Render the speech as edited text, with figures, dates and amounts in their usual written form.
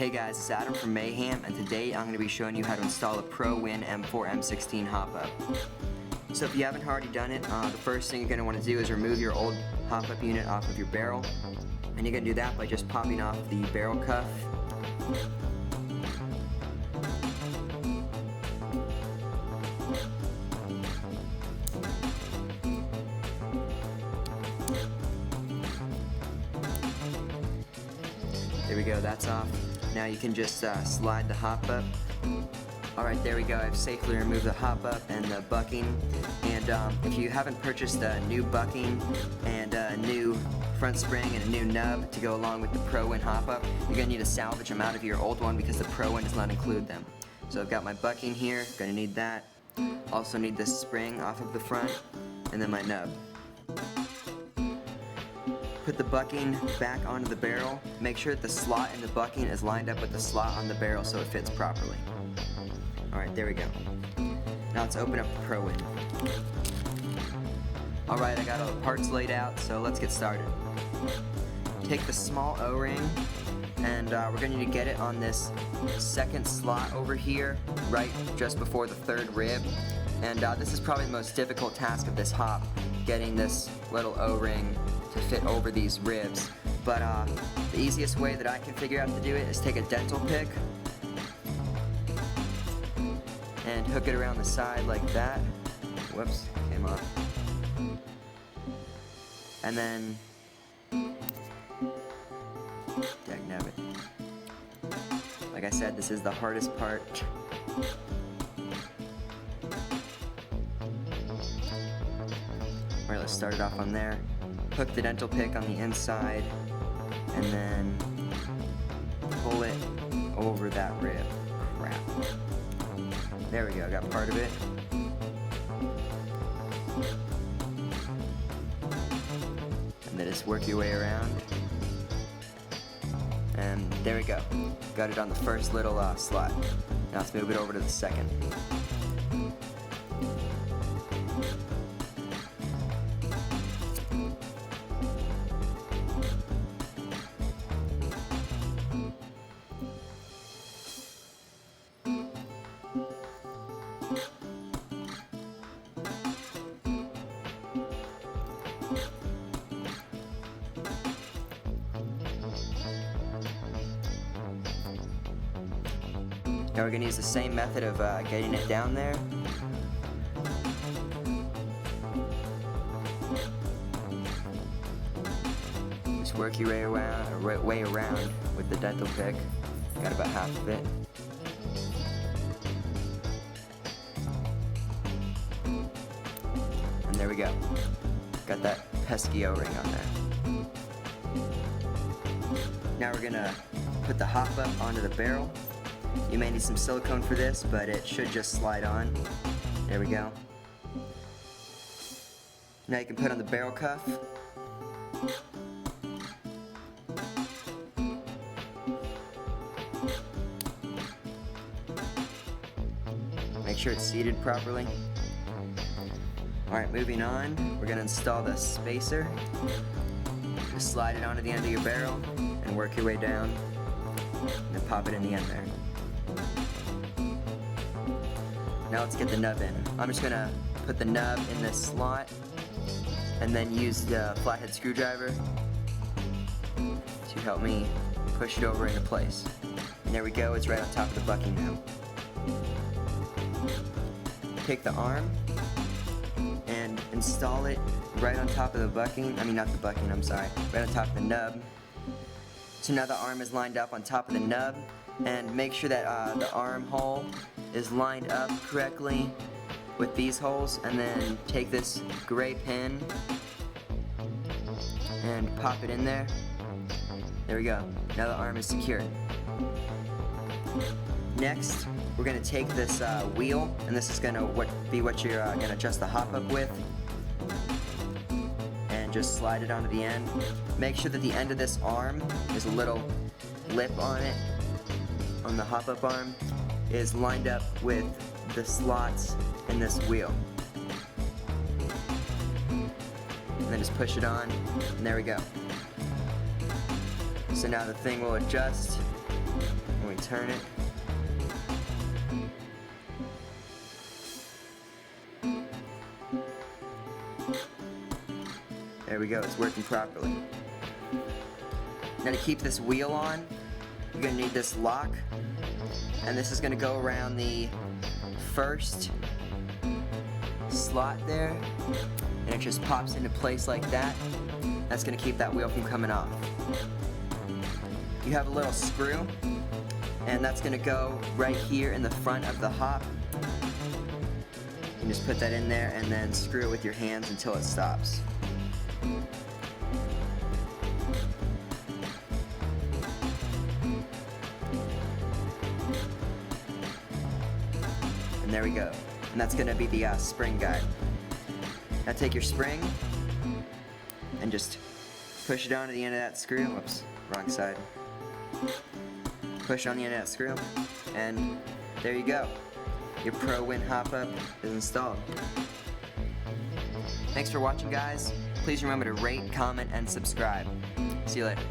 Hey guys, it's Adam from Mayhem, and today I'm going to be showing you how to install a Prowin M4 M16 Hop Up. So if you haven't already done it, the first thing you're going to want to do is remove your old Hop Up unit off of your barrel. And you're going to do that by just popping off the barrel cuff. There we go, that's off. Now you can just slide the hop up. Alright, there we go. I've safely removed the hop up and the bucking. And if you haven't purchased a new bucking and a new front spring and a new nub to go along with the Prowin hop up, you're going to need to salvage them out of your old one because the Prowin does not include them. So I've got my bucking here, going to need that. Also need this spring off of the front, and then my nub. Put the bucking back onto the barrel. Make sure that the slot in the bucking is lined up with the slot on the barrel so it fits properly. Alright, there we go. Now let's open up the Prowin. Alright, I got all the parts laid out, so let's get started. Take the small O-ring, and we're going to need to get it on this second slot over here, right just before the third rib. And this is probably the most difficult task of this hop, getting this little O-ring to fit over these ribs. But the easiest way that I can figure out to do it is take a dental pick and hook it around the side like that. Whoops, came off. And then, dagnabbit. Like I said, this is the hardest part. Alright, let's start it off on there. Hook the dental pick on the inside, and then pull it over that rib. Crap. There we go, got part of it. And then just work your way around. And there we go. Got it on the first little slot. Now let's move it over to the second. Now we're going to use the same method of getting it down there. Just work your way around with the dental pick. Got about half of it. And there we go. Got that pesky O-ring on there. Now we're going to put the hop up onto the barrel. You may need some silicone for this, but it should just slide on. There we go. Now you can put on the barrel cuff. Make sure it's seated properly. Alright, moving on, we're going to install the spacer. Just slide it onto the end of your barrel and work your way down. And then pop it in the end there. Now let's get the nub in. I'm just going to put the nub in this slot and then use the flathead screwdriver to help me push it over into place. And there we go, it's right on top of the bucking now. Take the arm and install it right on top of the bucking. I mean, not the bucking, I'm sorry. Right on top of the nub. So now the arm is lined up on top of the nub, and make sure that the armhole is lined up correctly with these holes, and then take this gray pin and pop it in there. There we go. Now the arm is secured. Next, we're going to take this wheel, and this is going to be what you're going to adjust the hop up with, and just slide it onto the end. Make sure that the end of this arm is a little lip on it, on the hop up arm, is lined up with the slots in this wheel. And then just push it on, and there we go. So now the thing will adjust and we turn it. There we go, it's working properly. Now to keep this wheel on, you're going to need this lock, and this is going to go around the first slot there, and it just pops into place like that. That's going to keep that wheel from coming off. You have a little screw, and that's going to go right here in the front of the hop. You can just put that in there and then screw it with your hands until it stops. And there we go. And that's going to be the spring guide. Now take your spring and just push it onto the end of that screw. Whoops, wrong side. Push on the end of that screw, and there you go. Your Prowin Hop Up is installed. Thanks for watching, guys. Please remember to rate, comment, and subscribe. See you later.